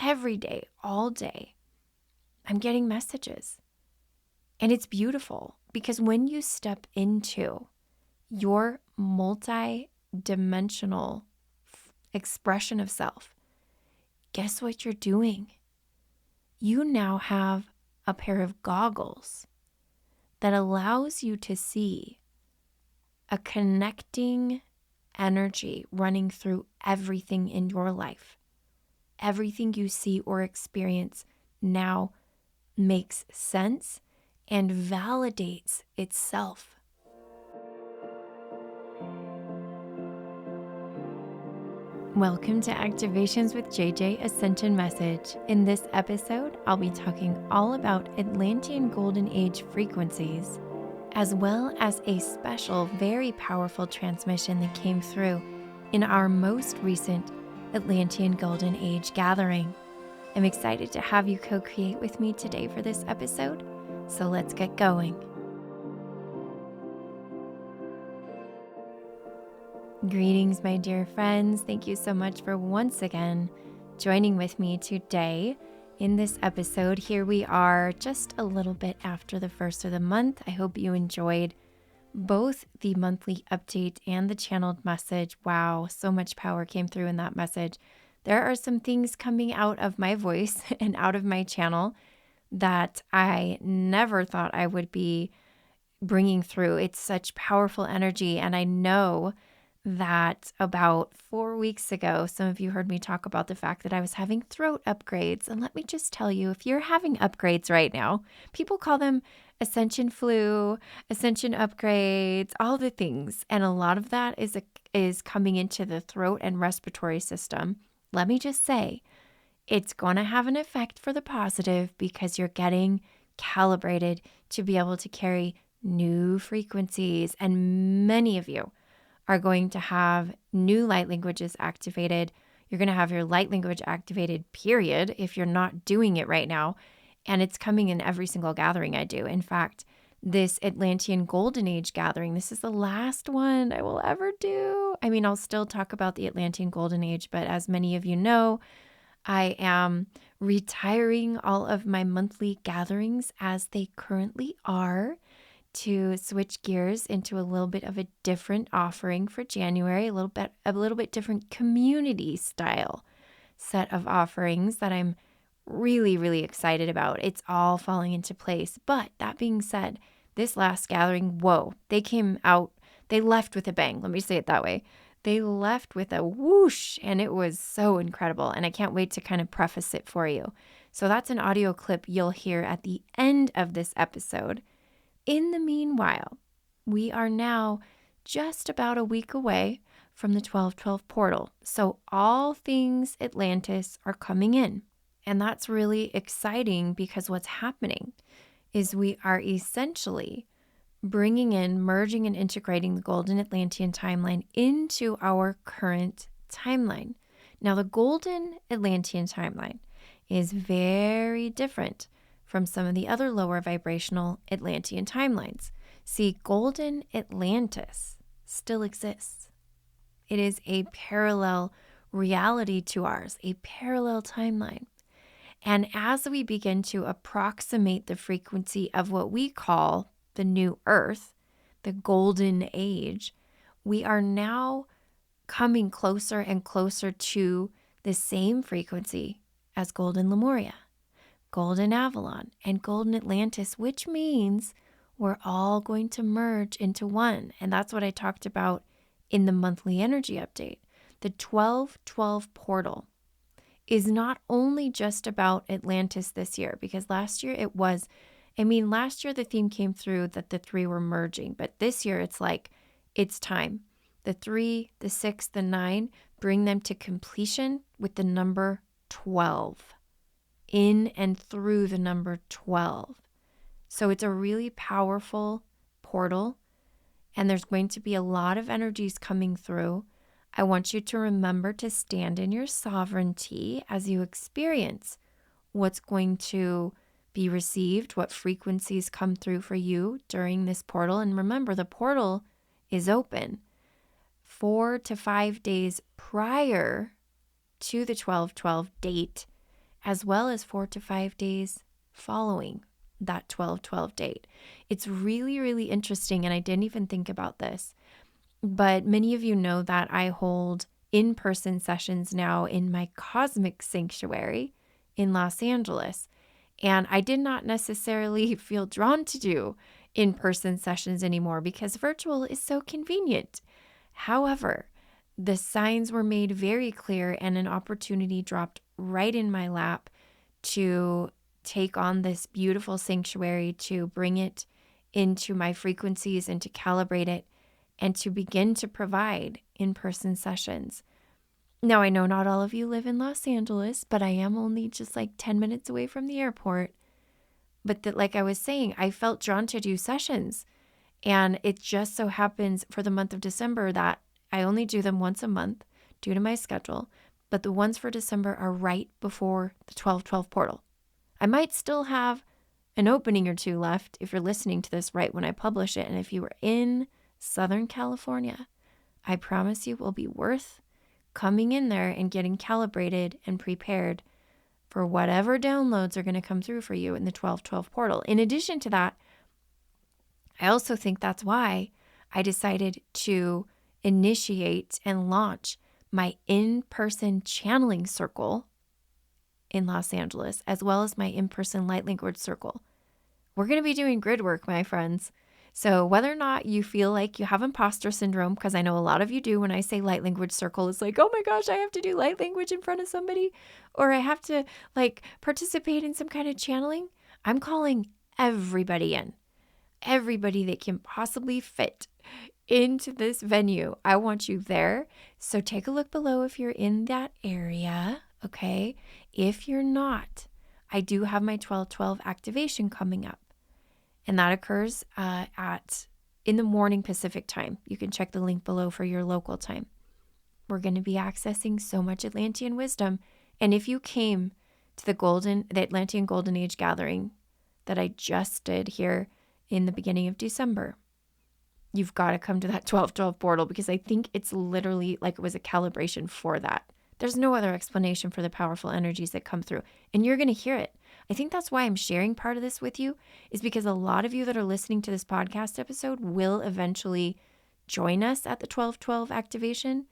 every day, all day, I'm getting messages. And it's beautiful because when you step into your multi-dimensional expression of self, guess what you're doing? You now have a pair of goggles that allows you to see a connecting energy running through everything in your life. Everything you see or experience now makes sense and validates itself. Welcome to Activations with JJ Ascension Message. In this episode, I'll be talking all about Atlantean Golden Age frequencies, as well as a special, very powerful transmission that came through in our most recent Atlantean Golden Age gathering. I'm excited to have you co-create with me today for this episode, so let's get going. Greetings, my dear friends. Thank you so much for once again joining with me today in this episode. Here we are just a little bit after the first of the month. I hope you enjoyed both the monthly update and the channeled message. Wow, so much power came through in that message. There are some things coming out of my voice and out of my channel that I never thought I would be bringing through. It's such powerful energy, and I know that about 4 weeks ago, some of you heard me talk about the fact that I was having throat upgrades. And let me just tell you, if you're having upgrades right now, people call them Ascension flu, Ascension upgrades, all the things. And a lot of that is coming into the throat and respiratory system. Let me just say, it's going to have an effect for the positive because you're getting calibrated to be able to carry new frequencies. And many of you are going to have new light languages activated. You're going to have your light language activated, period, if you're not doing it right now. And it's coming in every single gathering I do. In fact, this Atlantean Golden Age gathering, this is the last one I will ever do. I mean, I'll still talk about the Atlantean Golden Age, but as many of you know, I am retiring all of my monthly gatherings as they currently are, to switch gears into a little bit of a different offering for January, a little bit different community style set of offerings that I'm really, really excited about. It's all falling into place. But that being said, this last gathering, whoa, they left with a bang. Let me say it that way. They left with a whoosh, and it was so incredible. And I can't wait to kind of preface it for you. So that's an audio clip you'll hear at the end of this episode. In the meanwhile, we are now just about a week away from the 12/12 portal. So all things Atlantis are coming in. And that's really exciting because what's happening is we are essentially bringing in, merging and integrating the Golden Atlantean timeline into our current timeline. Now, the Golden Atlantean timeline is very different from some of the other lower vibrational Atlantean timelines. See, Golden Atlantis still exists. It is a parallel reality to ours, a parallel timeline. And as we begin to approximate the frequency of what we call the new Earth, the Golden Age, we are now coming closer and closer to the same frequency as Golden Lemuria, Golden Avalon, and Golden Atlantis, which means we're all going to merge into one. And that's what I talked about in the monthly energy update. The 12/12 portal is not only just about Atlantis this year, because last year last year the theme came through that the three were merging, but this year it's like, it's time. The 3, the 6, the 9, bring them to completion with the number 12. In and through the number 12. So it's a really powerful portal, and there's going to be a lot of energies coming through. I want you to remember to stand in your sovereignty as you experience what's going to be received, what frequencies come through for you during this portal. And remember, the portal is open 4 to 5 days prior to the 12/12 date. as well as 4 to 5 days following that 12/12 date. It's really, really interesting, and I didn't even think about this, but many of you know that I hold in-person sessions now in my cosmic sanctuary in Los Angeles. And I did not necessarily feel drawn to do in-person sessions anymore because virtual is so convenient. However, the signs were made very clear and an opportunity dropped right in my lap to take on this beautiful sanctuary, to bring it into my frequencies and to calibrate it and to begin to provide in-person sessions. Now, I know not all of you live in Los Angeles, but I am only just like 10 minutes away from the airport. But that, like I was saying, I felt drawn to do sessions. And it just so happens for the month of December that I only do them once a month due to my schedule. But the ones for December are right before the 12/12 portal. I might still have an opening or two left if you're listening to this right when I publish it. And if you were in Southern California, I promise you it will be worth coming in there and getting calibrated and prepared for whatever downloads are going to come through for you in the 12/12 portal. In addition to that, I also think that's why I decided to initiate and launch my in-person channeling circle in Los Angeles, as well as my in-person light language circle. We're going to be doing grid work, my friends. So whether or not you feel like you have imposter syndrome, because I know a lot of you do when I say light language circle, it's like, oh my gosh, I have to do light language in front of somebody, or I have to like participate in some kind of channeling. I'm calling everybody in, everybody that can possibly fit into this venue. I want you there. So take a look below if you're in that area, okay? If you're not, I do have my 12/12 activation coming up. And that occurs in the morning Pacific time. You can check the link below for your local time. We're going to be accessing so much Atlantean wisdom. And if you came to the Atlantean Golden Age gathering that I just did here in the beginning of December, you've got to come to that 12/12 portal because I think it's literally like it was a calibration for that. There's no other explanation for the powerful energies that come through, and you're going to hear it. I think that's why I'm sharing part of this with you, is because a lot of you that are listening to this podcast episode will eventually join us at the 12/12 activation,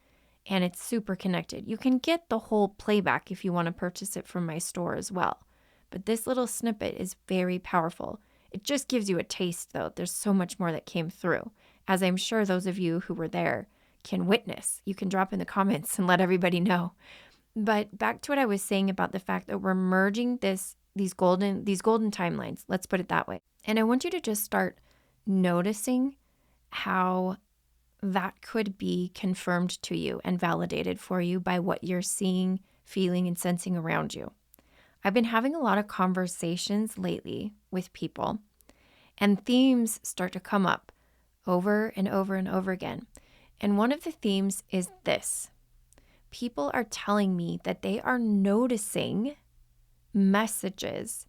and it's super connected. You can get the whole playback if you want to purchase it from my store as well, but this little snippet is very powerful. It just gives you a taste, though. There's so much more that came through, as I'm sure those of you who were there can witness. You can drop in the comments and let everybody know. But back to what I was saying about the fact that we're merging these golden timelines. Let's put it that way. And I want you to just start noticing how that could be confirmed to you and validated for you by what you're seeing, feeling, and sensing around you. I've been having a lot of conversations lately with people, and themes start to come up over and over and over again. And one of the themes is this. People are telling me that they are noticing messages,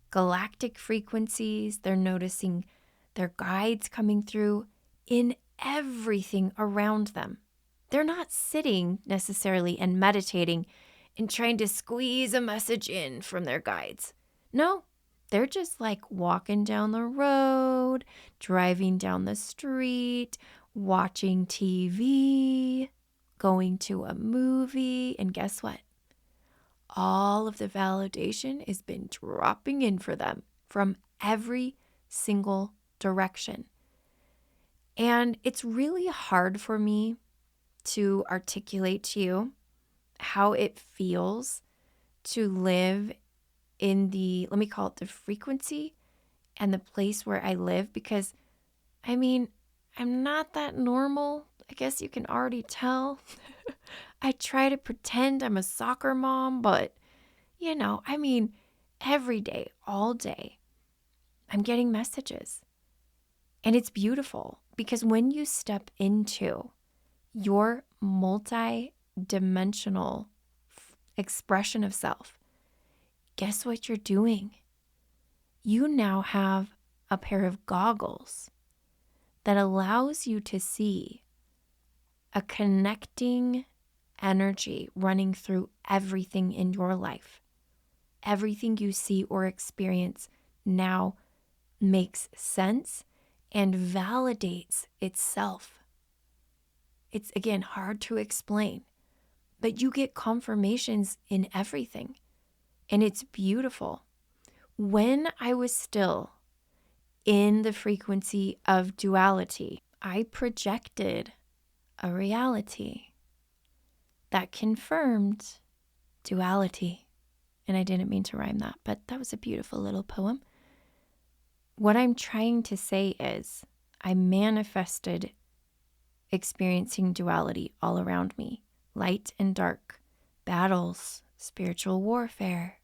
galactic frequencies. They're noticing their guides coming through in everything around them. They're not sitting necessarily and meditating and trying to squeeze a message in from their guides. No, they're just like walking down the road, driving down the street, watching TV, going to a movie, and guess what? All of the validation has been dropping in for them from every single direction. And it's really hard for me to articulate to you how it feels to live in the, let me call it the frequency and the place where I live, because I mean, I'm not that normal. I guess you can already tell. I try to pretend I'm a soccer mom, but every day, all day, I'm getting messages. And it's beautiful because when you step into your multi-dimensional expression of self, guess what you're doing? You now have a pair of goggles that allows you to see a connecting energy running through everything in your life. everything you see or experience now makes sense and validates itself. It's, again, hard to explain, but you get confirmations in everything, and it's beautiful. When I was still in the frequency of duality, I projected a reality that confirmed duality. And I didn't mean to rhyme that, but that was a beautiful little poem. What I'm trying to say is I manifested experiencing duality all around me, light and dark, battles, spiritual warfare,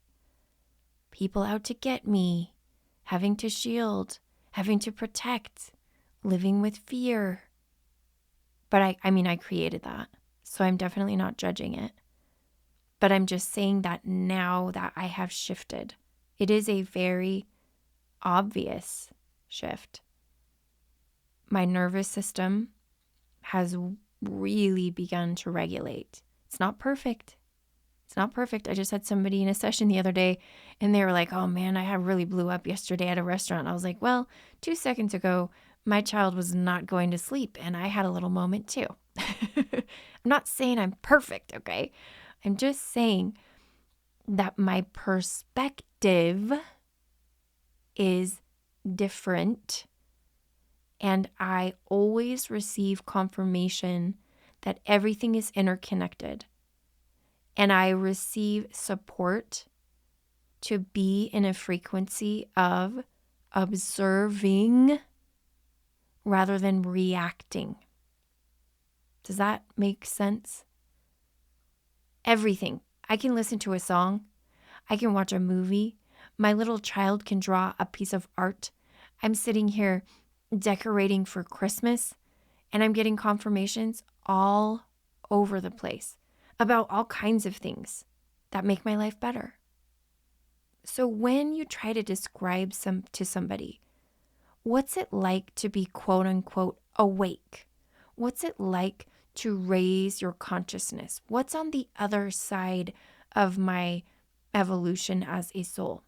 people out to get me, having to shield, having to protect, living with fear. But I created that, so I'm definitely not judging it. But I'm just saying that now that I have shifted, it is a very obvious shift. My nervous system has really begun to regulate. It's not perfect. I just had somebody in a session the other day and they were like, oh man, I really blew up yesterday at a restaurant. I was like, well, 2 seconds ago, my child was not going to sleep and I had a little moment too. I'm not saying I'm perfect, okay? I'm just saying that my perspective is different, and I always receive confirmation that everything is interconnected, and I receive support to be in a frequency of observing rather than reacting. Does that make sense? Everything. I can listen to a song. I can watch a movie. My little child can draw a piece of art. I'm sitting here decorating for Christmas, and I'm getting confirmations all over the place about all kinds of things that make my life better. So when you try to describe to somebody, what's it like to be quote unquote awake? What's it like to raise your consciousness? What's on the other side of my evolution as a soul?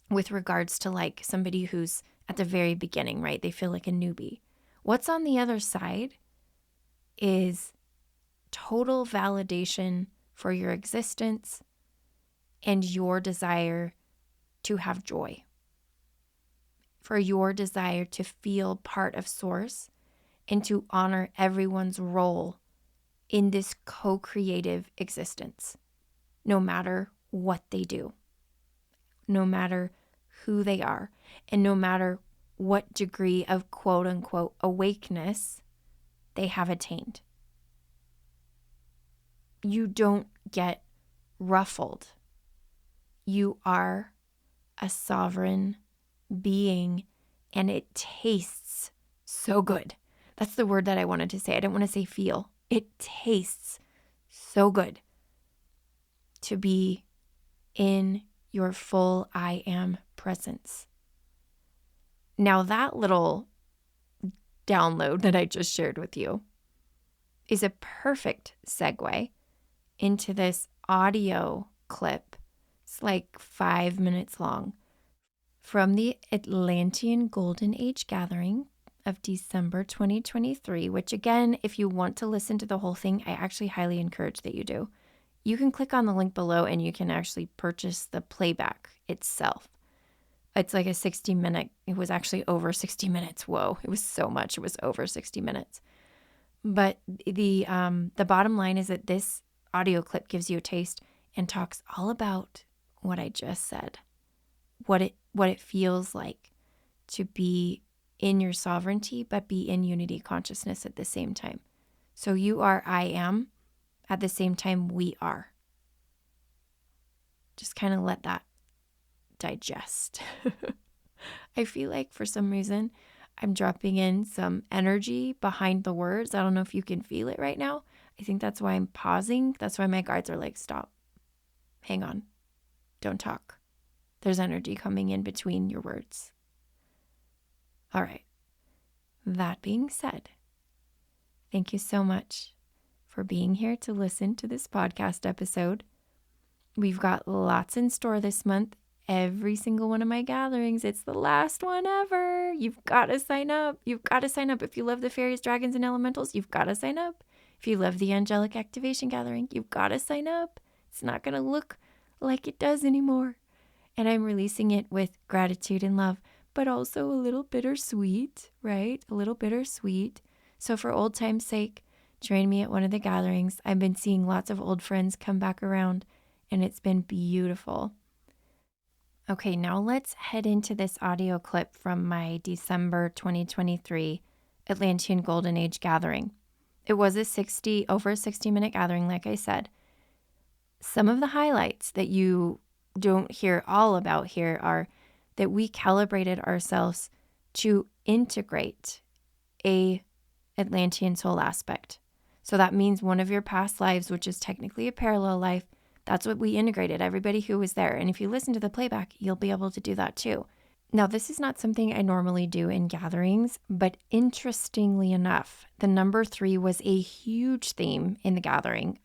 With regards to like somebody who's at the very beginning, right? They feel like a newbie. What's on the other side is total validation for your existence and your desire to have joy, for your desire to feel part of Source and to honor everyone's role in this co-creative existence, no matter what they do, no matter who they are, and no matter what degree of quote unquote awakeness they have attained. You don't get ruffled. You are a sovereign being, and it tastes so good. That's the word that I wanted to say. I didn't want to say feel. It tastes so good to be in your full I am presence. Now, that little download that I just shared with you is a perfect segue into this audio clip. It's like 5 minutes long from the Atlantean Golden Age Gathering of December 2023, which again, if you want to listen to the whole thing, I actually highly encourage that you do. You can click on the link below and you can actually purchase the playback itself. It's like a 60-minute, it was actually over 60 minutes. Whoa, it was so much. It was over 60 minutes. But the bottom line is that this audio clip gives you a taste and talks all about what I just said, what it feels like to be in your sovereignty, but be in unity consciousness at the same time. So you are I am, at the same time we are. Just kind of let that digest. I feel like for some reason I'm dropping in some energy behind the words. I don't know if you can feel it right now. I think that's why I'm pausing. That's why my guides are like, stop, hang on, don't talk. There's energy coming in between your words. All right. That being said, thank you so much for being here to listen to this podcast episode. We've got lots in store this month. Every single one of my gatherings, it's the last one ever. You've got to sign up. You've got to sign up. If you love the fairies, dragons, and elementals, you've got to sign up. If you love the angelic activation gathering, you've got to sign up. It's not going to look like it does anymore. And I'm releasing it with gratitude and love, but also a little bittersweet, right? A little bittersweet. So for old time's sake, join me at one of the gatherings. I've been seeing lots of old friends come back around, and it's been beautiful. Okay, now let's head into this audio clip from my December 2023 Atlantean Golden Age gathering. It was over a 60-minute gathering, like I said. Some of the highlights that you don't hear all about here are that we calibrated ourselves to integrate a Atlantean soul aspect. So that means one of your past lives, which is technically a parallel life, that's what we integrated, everybody who was there. And if you listen to the playback, you'll be able to do that too. Now, this is not something I normally do in gatherings, but interestingly enough, the number 3 was a huge theme in the gathering.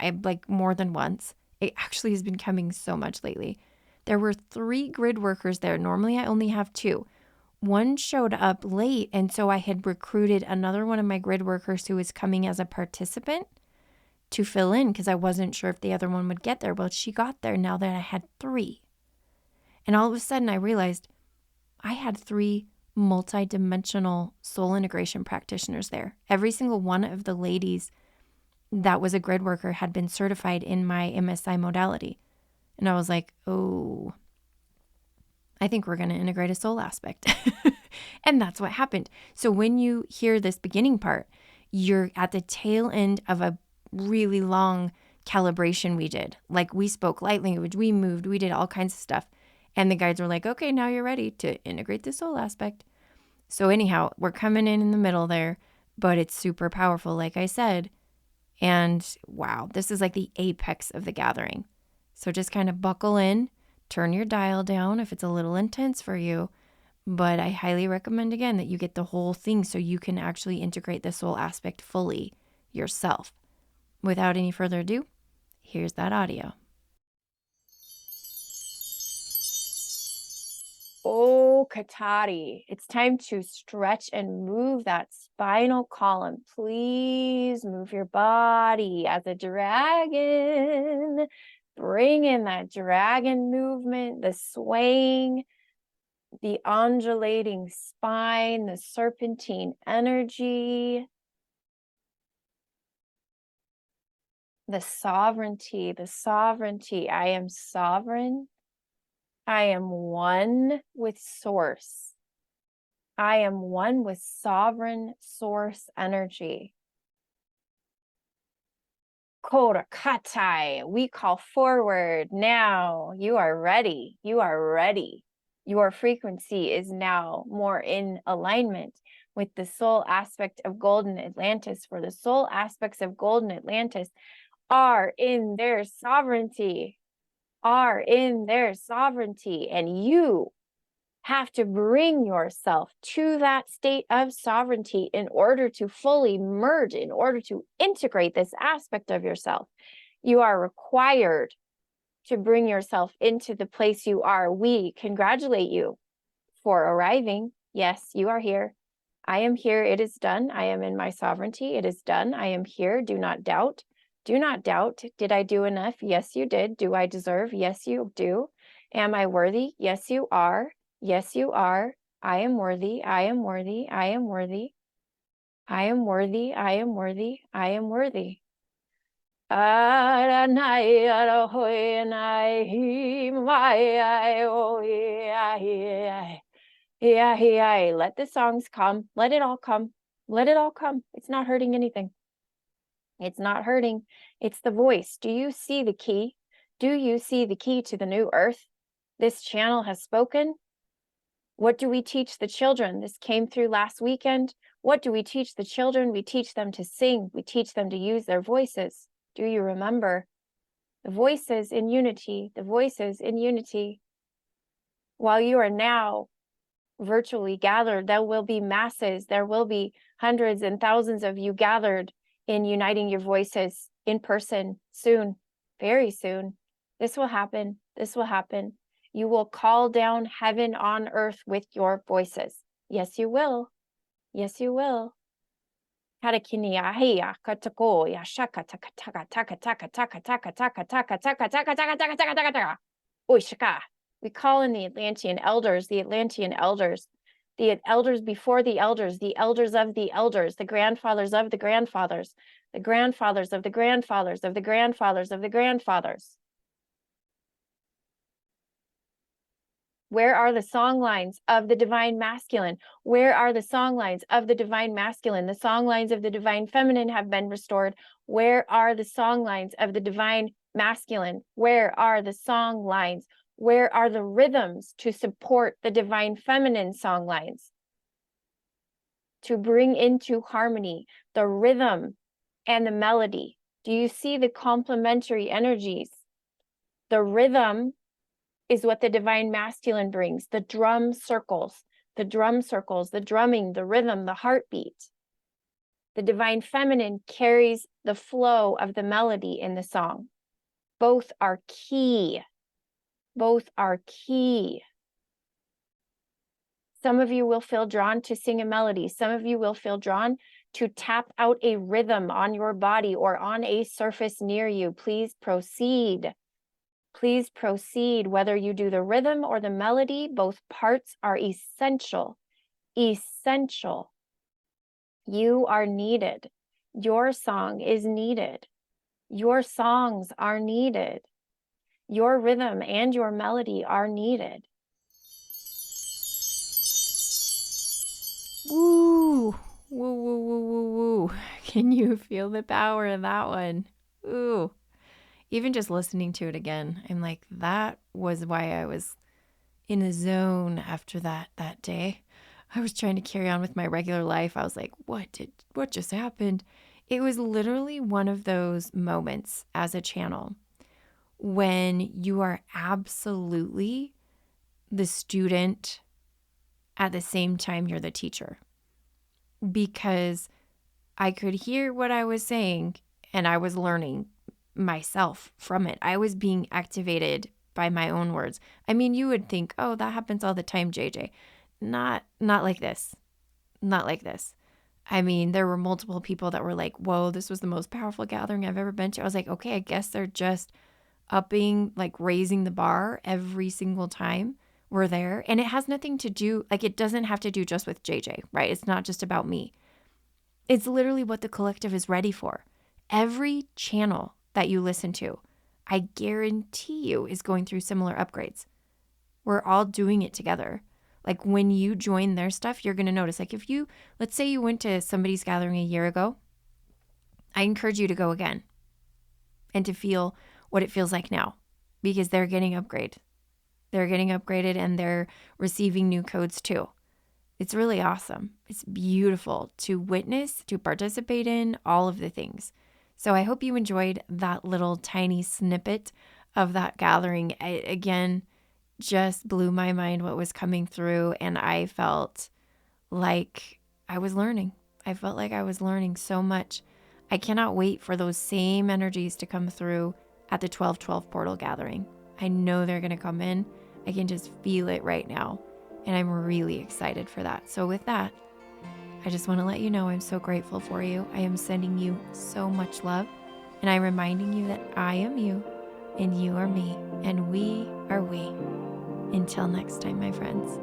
More than once. It actually has been coming so much lately. There were 3 grid workers there. Normally, I only have 2. One showed up late, and so I had recruited another one of my grid workers who was coming as a participant to fill in because I wasn't sure if the other one would get there. Well, she got there now that I had 3. And all of a sudden, I realized I had 3 multidimensional soul integration practitioners there. Every single one of the ladies that was a grid worker had been certified in my MSI modality. And I was like, oh, I think we're going to integrate a soul aspect. And that's what happened. So when you hear this beginning part, you're at the tail end of a really long calibration we did. Like we spoke light language, we moved, we did all kinds of stuff. And the guides were like, okay, now you're ready to integrate the soul aspect. So anyhow, we're coming in the middle there, but it's super powerful, like I said. And wow, this is like the apex of the gathering. So just kind of buckle in, turn your dial down if it's a little intense for you. But I highly recommend, again, that you get the whole thing so you can actually integrate the soul aspect fully yourself. Without any further ado, here's that audio. Oh, Katari, it's time to stretch and move that spinal column. Please move your body as a dragon. Bring in that dragon movement, the swaying, the undulating spine, the serpentine energy. The sovereignty. I am sovereign. I am one with source. I am one with sovereign source energy. Kora katai. We call forward now. You are ready. You are ready. Your frequency is now more in alignment with the soul aspect of Golden Atlantis, for the soul aspects of Golden Atlantis are in their sovereignty, and you have to bring yourself to that state of sovereignty in order to fully merge, in order to integrate this aspect of yourself. You are required to bring yourself into the place you are. We congratulate you for arriving. Yes, you are here. I am here. It is done. I am in my sovereignty. It is done. I am here. Do not doubt. Do not doubt. Did I do enough? Yes, you did. Do I deserve? Yes, you do. Am I worthy? Yes, you are. Yes, you are. I am worthy. I am worthy. I am worthy. I am worthy. I am worthy. I am worthy. Let the songs come. Let it all come. Let it all come. It's not hurting anything. It's not hurting. It's the voice. Do you see the key? Do you see the key to the new earth? This channel has spoken. What do we teach the children? This came through last weekend. What do we teach the children? We teach them to sing. We teach them to use their voices. Do you remember? The voices in unity. The voices in unity. While you are now virtually gathered, there will be masses. There will be hundreds and thousands of you gathered in uniting your voices in person soon, very soon. This will happen. This will happen. You will call down heaven on earth with your voices. Yes, you will. Yes, you will. We call in the Atlantean elders, the elders before the elders of the elders, the grandfathers of the grandfathers, the grandfathers of the grandfathers of the grandfathers of the grandfathers. Where are the song lines of the divine masculine? Where are the song lines of the divine masculine? The song lines of the divine feminine have been restored. Where are the song lines of the divine masculine? Where are the song lines? Where are the rhythms to support the divine feminine song lines? To bring into harmony the rhythm and the melody. Do you see the complementary energies? The rhythm is what the divine masculine brings, the drum circles, the drumming, the rhythm, the heartbeat. The divine feminine carries the flow of the melody in the song. Both are key. Both are key. Some of you will feel drawn to sing a melody. Some of you will feel drawn to tap out a rhythm on your body or on a surface near you. Please proceed. Please proceed. Whether you do the rhythm or the melody, both parts are essential. Essential. You are needed. Your song is needed. Your songs are needed. Your rhythm and your melody are needed. Woo! Woo, woo, woo, woo, woo. Can you feel the power in that one? Ooh. Even just listening to it again, I'm like, that was why I was in a zone after that day. I was trying to carry on with my regular life. I was like, what just happened? It was literally one of those moments as a channel when you are absolutely the student at the same time you're the teacher. Because I could hear what I was saying and I was learning myself from it. I was being activated by my own words. I mean, you would think, oh, that happens all the time, JJ. Not like this. Not like this. I mean, there were multiple people that were like, whoa, this was the most powerful gathering I've ever been to. I was like, okay, I guess they're just upping, like raising the bar every single time we're there. And it has nothing to do, like it doesn't have to do just with JJ, right? It's not just about me. It's literally what the collective is ready for. Every channel that you listen to, I guarantee you is going through similar upgrades. We're all doing it together. Like when you join their stuff, you're going to notice, like if you, let's say you went to somebody's gathering a year ago, I encourage you to go again and to feel what it feels like now because they're getting upgraded. They're getting upgraded and they're receiving new codes too. It's really awesome. It's beautiful to witness, to participate in, all of the things. So I hope you enjoyed that little tiny snippet of that gathering. Again, just blew my mind what was coming through, and I felt like I was learning. I felt like I was learning so much. I cannot wait for those same energies to come through at the 12/12 portal gathering. I know they're going to come in. I can just feel it right now, and I'm really excited for that. So with that, I just want to let you know I'm so grateful for you. I am sending you so much love, and I'm reminding you that I am you, and you are me, and we are we. Until next time, my friends.